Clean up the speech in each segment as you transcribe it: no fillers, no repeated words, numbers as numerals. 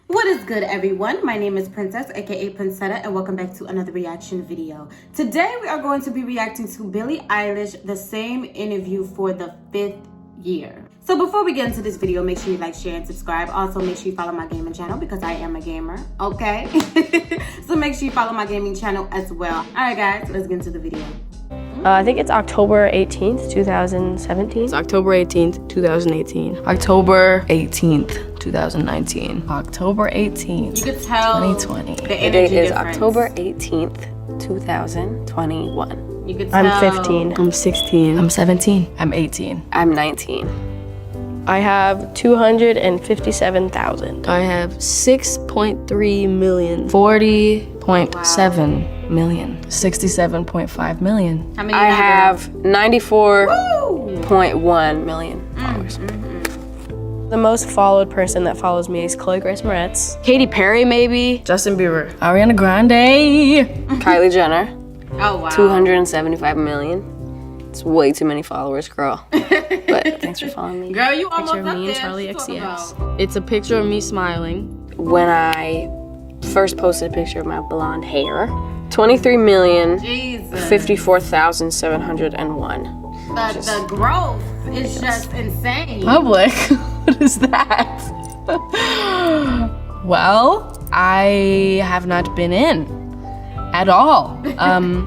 What is good, everyone? My name is Princess, aka Princetta, and welcome back to another reaction video. Today we are going to be reacting to Billie Eilish, the same interview for the 5th year. So before we get into this video, make sure you like, share, and subscribe. Also, make sure you follow my gaming channel because I am a gamer, okay? So make sure you follow my gaming channel as well. All right, guys, let's get into the video. I think it's October 18th, 2017. It's October 18th, 2018. October 18th, 2019. October 18th, You could tell 2020. the The energy date is difference. October 18th, 2021. You could tell. I'm 15. I'm 16. I'm 17. I'm 18. I'm 19. I have 257,000. I have 6.3 million. 40.7 million. 67.5 million. How many I you have girl? 94.1 million followers. The most followed person that follows me is Chloe Grace Moretz. Katy Perry, maybe. Justin Bieber. Ariana Grande. Kylie Jenner. Oh, wow. 275 million. It's way too many followers, girl. But thanks for following me. Girl, you almost Picture of up me there. and Charlie What you talking XCX. about? It's a picture of me smiling. When I first posted a picture of my blonde hair. 23,054,701. The growth is just insane. Public? What is that? Well, I have not been in at all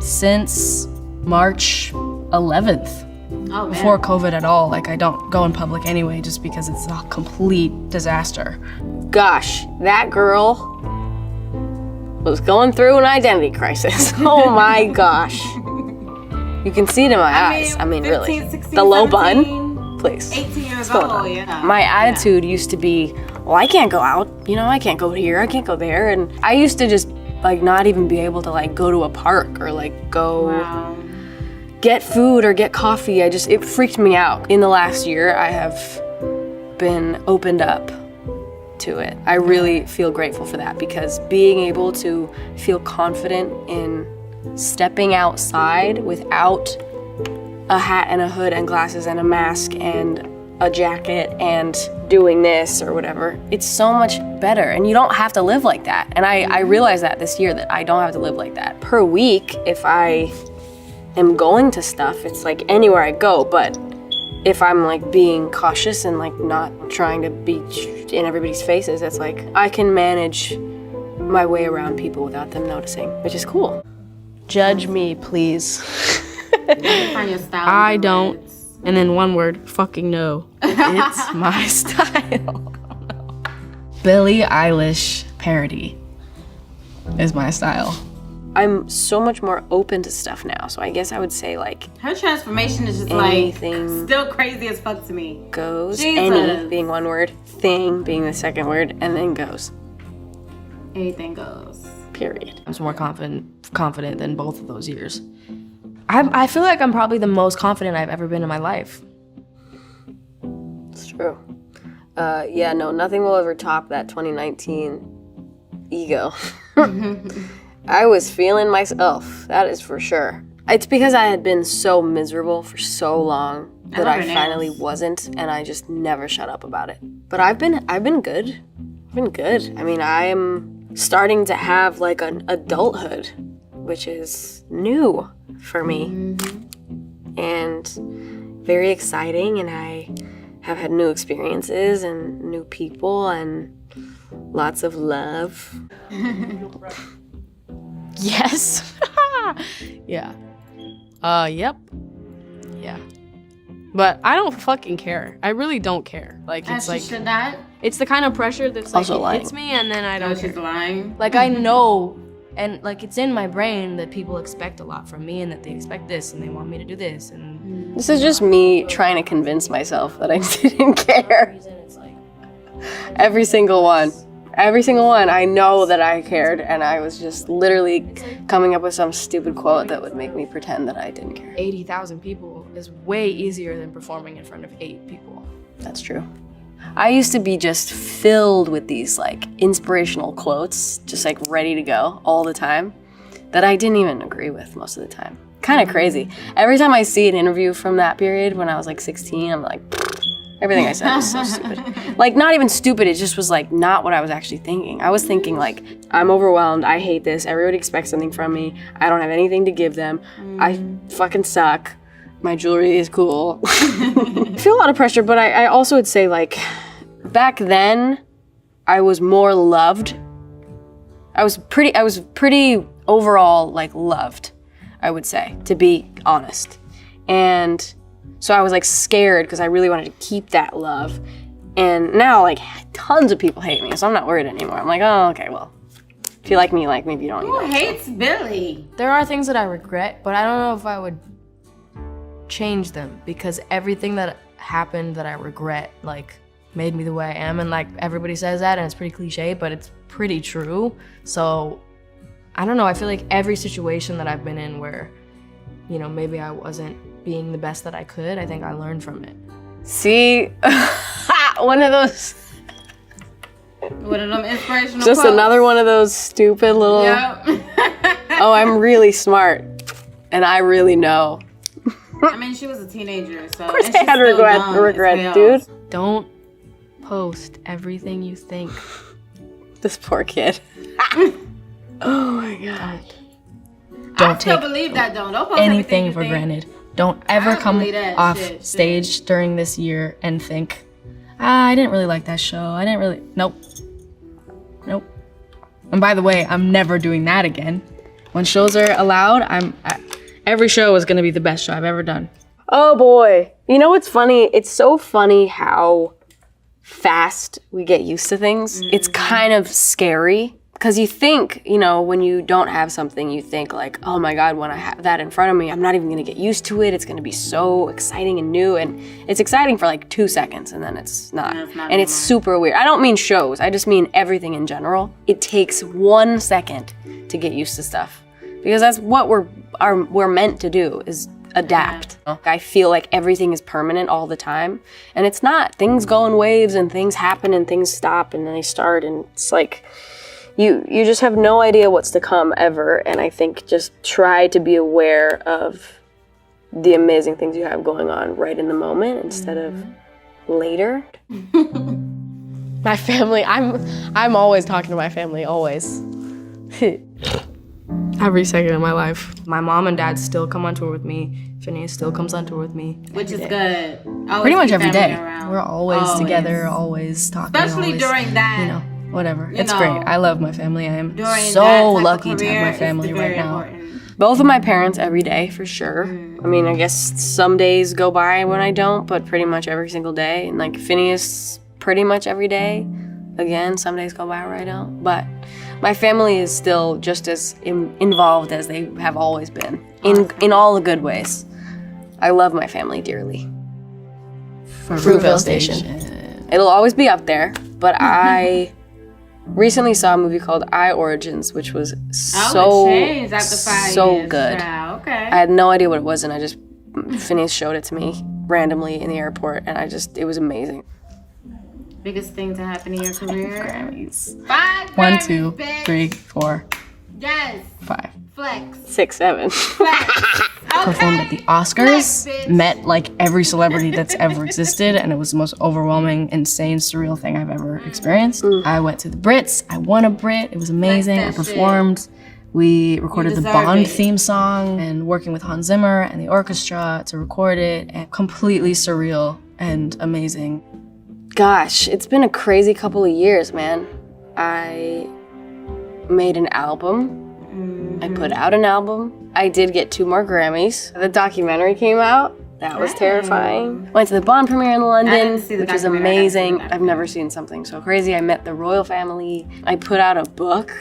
since March 11th. Oh, man. Before COVID at all. Like, I don't go in public anyway just because it's a complete disaster. Gosh, that girl was going through an identity crisis. Oh my gosh. You can see it in my eyes. I mean, 15, really. 16, The low 17, bun, please. 18 years What's going old, on? yeah. My attitude used to be, well, I can't go out. You know, I can't go here, I can't go there. And I used to just, like, not even be able to, like, go to a park or, like, go get food or get coffee. It freaked me out. In the last year, I have been opened up to it. I really feel grateful for that because being able to feel confident in stepping outside without a hat and a hood and glasses and a mask and a jacket and doing this or whatever, it's so much better. And you don't have to live like that. And I realized that this year that I don't have to live like that. Per week, if I am going to stuff, it's like anywhere I go, but if I'm like being cautious and like not trying to be in everybody's faces, it's like I can manage my way around people without them noticing, which is cool. Judge me, please. Find your style. I don't, and then one word, fucking no. It's my style. Billie Eilish parody is my style. I'm so much more open to stuff now, so I guess I would say like Her transformation is just anything like still crazy as fuck to me. goes, Jesus. any being one word, thing being the second word, and then goes. Anything goes. Period. I'm more confident than both of those years. I feel like I'm probably the most confident I've ever been in my life. It's true. Yeah, no, nothing will ever top that 2019 ego. I was feeling myself, that is for sure. It's because I had been so miserable for so long that I finally wasn't, and I just never shut up about it. But I've been good. I've been good. I mean, I am starting to have like an adulthood, which is new for me. And very exciting, and I have had new experiences and new people and lots of love. Yes. Yeah. Yep. Yeah. But I don't fucking care. I really don't care. Like, it's like, should not. it's the kind of pressure that's like, Also lying. it hits me and then I don't care. She's lying. Like, I know, and like, it's in my brain that people expect a lot from me and that they expect this and they want me to do this. And this is just me trying to convince myself that I didn't care. Every single one. Every single one, I know that I cared, and I was just literally coming up with some stupid quote that would make me pretend that I didn't care. 80,000 people is way easier than performing in front of 8 people. That's true. I used to be just filled with these like inspirational quotes, just like ready to go all the time, that I didn't even agree with most of the time. kind of crazy. Every time I see an interview from that period when I was like 16, I'm like, everything I said was so stupid. Like, not even stupid, it just was like not what I was actually thinking. I was thinking like, I'm overwhelmed, I hate this, everybody expects something from me, I don't have anything to give them, I fucking suck, my jewelry is cool. I feel a lot of pressure, but I also would say like, back then, I was more loved. I was pretty overall like loved, I would say, to be honest. And so I was like scared because I really wanted to keep that love. And now like tons of people hate me, so I'm not worried anymore. I'm like, oh, okay, well, if you like me, if you don't, you don't. Who hates Billie? There are things that I regret, but I don't know if I would change them, because everything that happened that I regret, like, made me the way I am. And like everybody says that, and it's pretty cliche, but it's pretty true. So I don't know, I feel like every situation that I've been in where, you know, maybe I wasn't being the best that I could, I think I learned from it. See, one of those. One of them inspirational Just quotes. another one of those stupid little. Yep. Oh, I'm really smart, and I really know. I mean, she was a teenager, so. Of course, I had regret, dude. Don't post everything you think. This poor kid. Oh my god. Don't still take believe that, though. Don't post anything you for think. granted. Don't ever come believe that off shit. stage during this year and think, I didn't really like that show. Nope. And by the way, I'm never doing that again. When shows are allowed, every show is gonna be the best show I've ever done. Oh boy. You know what's funny? It's so funny how fast we get used to things. Mm-hmm. It's kind of scary. Because you think, you know, when you don't have something, you think like, oh my God, when I have that in front of me, I'm not even gonna get used to it. It's gonna be so exciting and new. And it's exciting for like 2 seconds and then it's not. And it's super weird. I don't mean shows, I just mean everything in general. It takes 1 second to get used to stuff. Because that's what we're meant to do, is adapt. Yeah. I feel like everything is permanent all the time. And it's not. Things go in waves and things happen and things stop and then they start, and it's like, You just have no idea what's to come ever, and I think just try to be aware of the amazing things you have going on right in the moment instead of later. My family, I'm always talking to my family, always. Every second of my life. My mom and dad still come on tour with me. Phineas still comes on tour with me. Which is good. Always pretty much every day. Around. We're always together, always talking. Especially during that. You know. Whatever. It's know, great. I love my family. I am so lucky to have my family right now. Both of my parents every day, for sure. I mean, I guess some days go by when I don't, but pretty much every single day. And like Phineas, pretty much every day. Again, some days go by where I don't. But my family is still just as involved as they have always been, in all the good ways. I love my family dearly. Fruitvale Station. It'll always be up there, but I recently saw a movie called I Origins, which was so good. Yeah, okay. I had no idea what it was, and Phineas showed it to me randomly in the airport, and it was amazing. Biggest thing to happen in your career? Grammys. 5 1, Grammys, 2, bitch. 3, 4. Yes. 5. Flex. 6, 7. Flex. Performed at the Oscars, Flex, met like every celebrity that's ever existed, and it was the most overwhelming, insane, surreal thing I've ever experienced. I went to the Brits, I won a Brit, it was amazing, I performed. We recorded the Bond theme song, and working with Hans Zimmer and the orchestra to record it, and completely surreal and amazing. Gosh, it's been a crazy couple of years, man. I made an album. I put out an album. I did get 2 more Grammys. The documentary came out. That was terrifying. Went to the Bond premiere in London, which was amazing. I've never seen something so crazy. I met the royal family. I put out a book.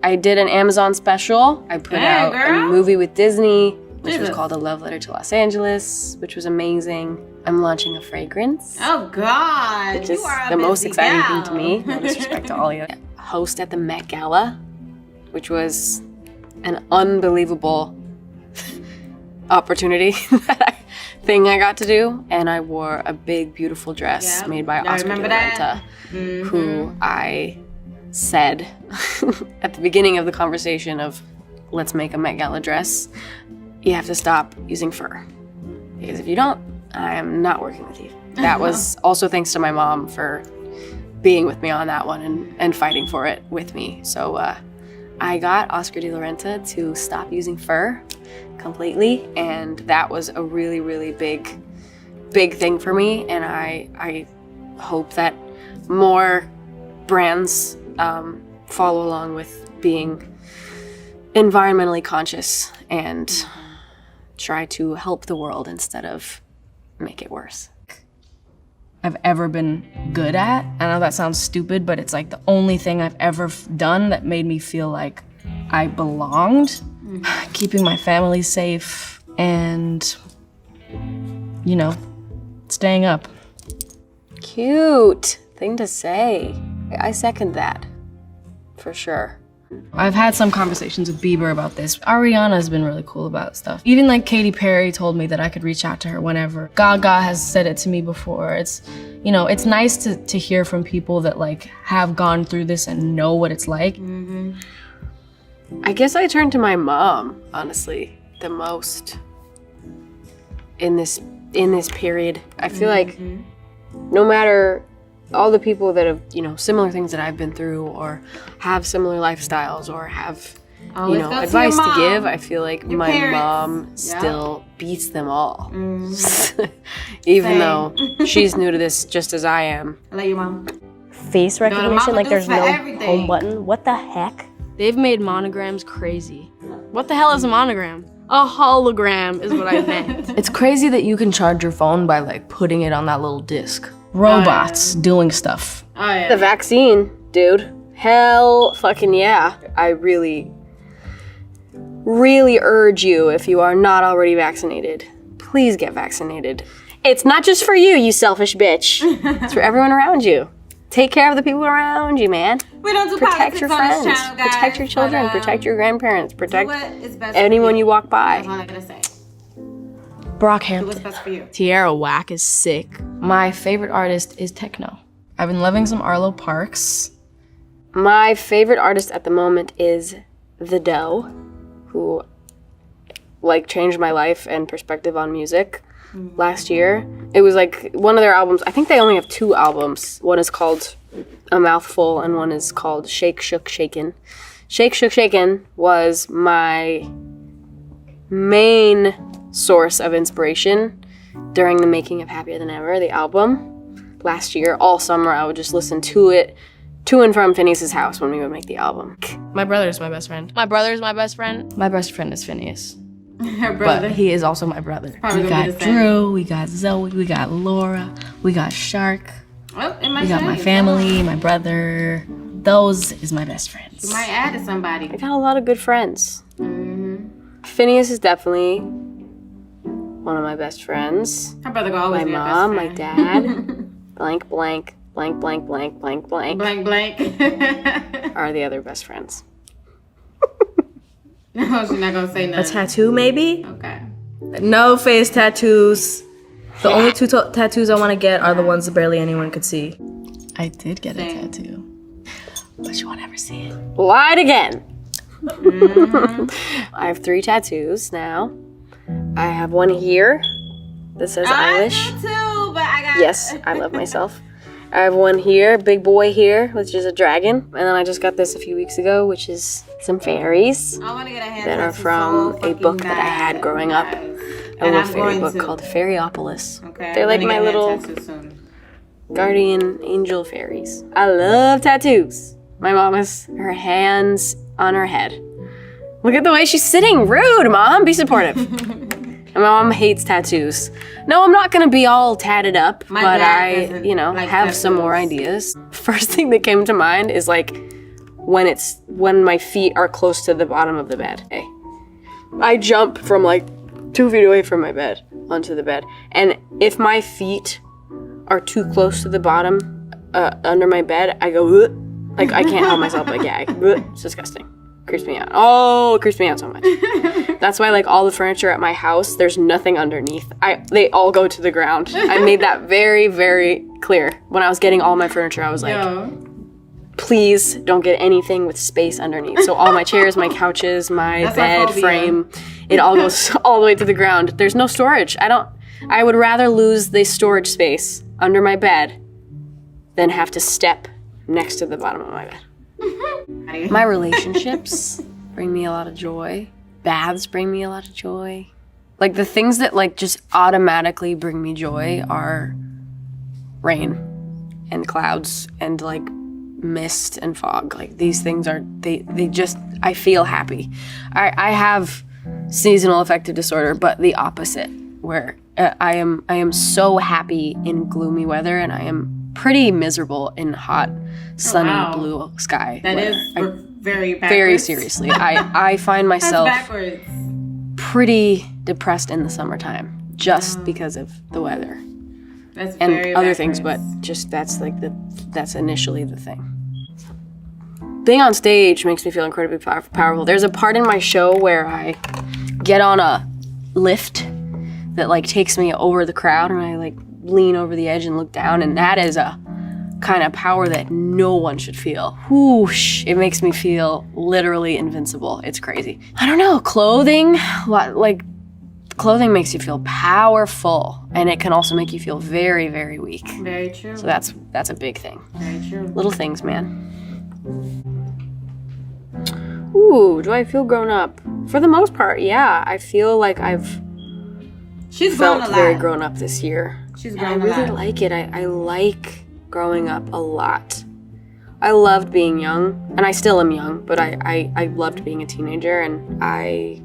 I did an Amazon special. I put out a movie with Disney, which was called A Love Letter to Los Angeles, which was amazing. I'm launching a fragrance. Oh God, which is the most exciting thing to me. No disrespect to all of you. Host at the Met Gala, which was an unbelievable opportunity thing I got to do. And I wore a big, beautiful dress made by Oscar de la Renta, who I said at the beginning of the conversation of, let's make a Met Gala dress. you have to stop using fur. Because if you don't, I am not working with you. That was also thanks to my mom for being with me on that one and fighting for it with me. So I got Oscar de la Renta to stop using fur completely, and that was a really, really big thing for me. And I hope that more brands follow along with being environmentally conscious and try to help the world instead of make it worse. I've ever been good at. I know that sounds stupid, but it's like the only thing I've ever done that made me feel like I belonged. Keeping my family safe and, you know, staying up. Cute thing to say. I second that, for sure. I've had some conversations with Bieber about this. Ariana's been really cool about stuff. Even like Katy Perry told me that I could reach out to her whenever. Gaga has said it to me before. It's, you know, it's nice to hear from people that like have gone through this and know what it's like. Mm-hmm. I guess I turn to my mom, honestly, the most in this period. I feel like no matter all the people that have, you know, similar things that I've been through or have similar lifestyles or have, you know, advice to give, I feel like my mom still beats them all. Even though she's new to this just as I am. I love your mom. Face recognition, like there's no home button. What the heck? They've made monograms crazy. What the hell is a monogram? A hologram is what I meant. It's crazy that you can charge your phone by like putting it on that little disc. Robots doing stuff. Oh yeah. The vaccine, dude. Hell fucking yeah. I really, really urge you, if you are not already vaccinated, please get vaccinated. It's not just for you, you selfish bitch. It's for everyone around you. Take care of the people around you, man. We don't do protect your friends, on this channel, guys, protect your children, protect your grandparents, protect best anyone you walk by. That's all I'm gonna say. Brockhampton. Do what's best for you. Tierra Whack is sick. My favorite artist is techno. I've been loving some Arlo Parks. My favorite artist at the moment is The Doe, who like changed my life and perspective on music last year. It was like one of their albums. I think they only have 2 albums. One is called A Mouthful and one is called Shake, Shook, Shaken. Shake, Shook, Shaken was my main source of inspiration during the making of Happier Than Ever, the album. Last year, all summer, I would just listen to it to and from Phineas's house when we would make the album. My brother's my best friend. My brother's my best friend. My best friend is Phineas. Her brother. But he is also my brother. Probably We got Drew, we got Zoe, we got Laura, we got Shark, Oh, it might we got say. my family, my brother. Those is my best friends. You might add to somebody. I got a lot of good friends. Phineas is definitely one of my best friends. Her brother will always My be your mom, my best dad, friend. blank, blank, blank, blank, blank, blank, blank, Blank, blank. are the other best friends. No, she's not gonna say A nothing. tattoo, maybe? Okay. No face tattoos. The only 2 tattoos I want to get are the ones that barely anyone could see. I did get Same. a tattoo, but you won't ever see it. Lied again. I have 3 tattoos now. I have one here that says I Eilish. do too, but I got. Yes, I love myself. I have one here, big boy here, which is a dragon. And then I just got this a few weeks ago, which is some fairies I want to get a hand that are tattoo from so a book that I had fucking growing up. bad. A And little I'm fairy going book to. called Fairyopolis. Okay. They're I'm like gonna my get a little hand tattoo soon. guardian angel fairies. I love tattoos. My mom has her hands on her head. Look at the way she's sitting. Rude, Mom. Be supportive. And my mom hates tattoos. No, I'm not gonna be all tatted up, My but dad I, doesn't you know, like have some more tattoos. ideas. First thing that came to mind is like when my feet are close to the bottom of the bed. Okay. I jump from like 2 feet away from my bed onto the bed, and if my feet are too close to the bottom under my bed, I go "Ugh." Like I can't help myself. Like yeah, it's disgusting. Creeps me out. Oh, it creeps me out so much. That's why like all the furniture at my house, there's nothing underneath. They all go to the ground. I made that very, very clear. When I was getting all my furniture, I was like, Yo. please don't get anything with space underneath. So all my chairs, my couches, my bed frame, it all goes all the way to the ground. There's no storage. I would rather lose the storage space under my bed than have to step next to the bottom of my bed. My relationships bring me a lot of joy. Baths bring me a lot of joy. Like the things that like just automatically bring me joy are rain and clouds and like mist and fog. Like these things are, they just, I feel happy. I have seasonal affective disorder, but the opposite, where I am so happy in gloomy weather and I am pretty miserable in hot, sunny blue sky. That is very backwards. Very seriously. I find myself pretty depressed in the summertime just because of the weather. That's and very other backwards. things, but just that's initially the thing. Being on stage makes me feel incredibly powerful. There's a part in my show where I get on a lift that like takes me over the crowd and I like lean over the edge and look down, and that is a kind of power that no one should feel. Whoosh, it makes me feel literally invincible. It's crazy. I don't know, clothing makes you feel powerful, and it can also make you feel very, very weak. Very true. So that's a big thing. Very true. Little things, man. Ooh, do I feel grown up? For the most part, yeah. I feel like I've felt very grown up this year. She's and I really like it. I like growing up a lot. I loved being young, and I still am young, but I loved being a teenager, and I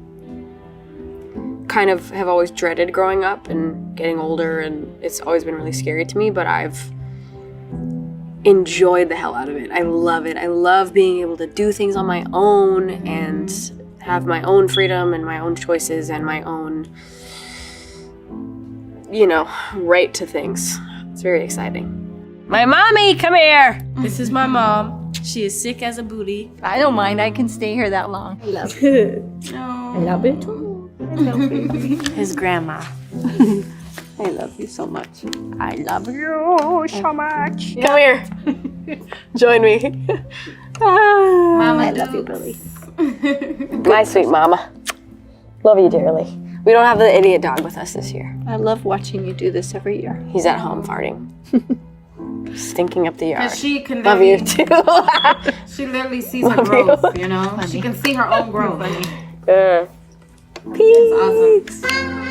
kind of have always dreaded growing up and getting older, and it's always been really scary to me, but I've enjoyed the hell out of it. I love it. I love being able to do things on my own and have my own freedom and my own choices and my own, right to things. It's very exciting. My mommy, come here. This is my mom. She is sick as a booty. I don't mind. I can stay here that long. I love it. I love it too. I love it. His grandma. I love you so much. I love you so much. Come here. Join me. Mama, I love you, Billy. My sweet mama. Love you dearly. We don't have the idiot dog with us this year. I love watching you do this every year. He's at home farting. Stinking up the yard. She can Love you too. She literally sees her growth, She can see her own growth. Peace. It's awesome.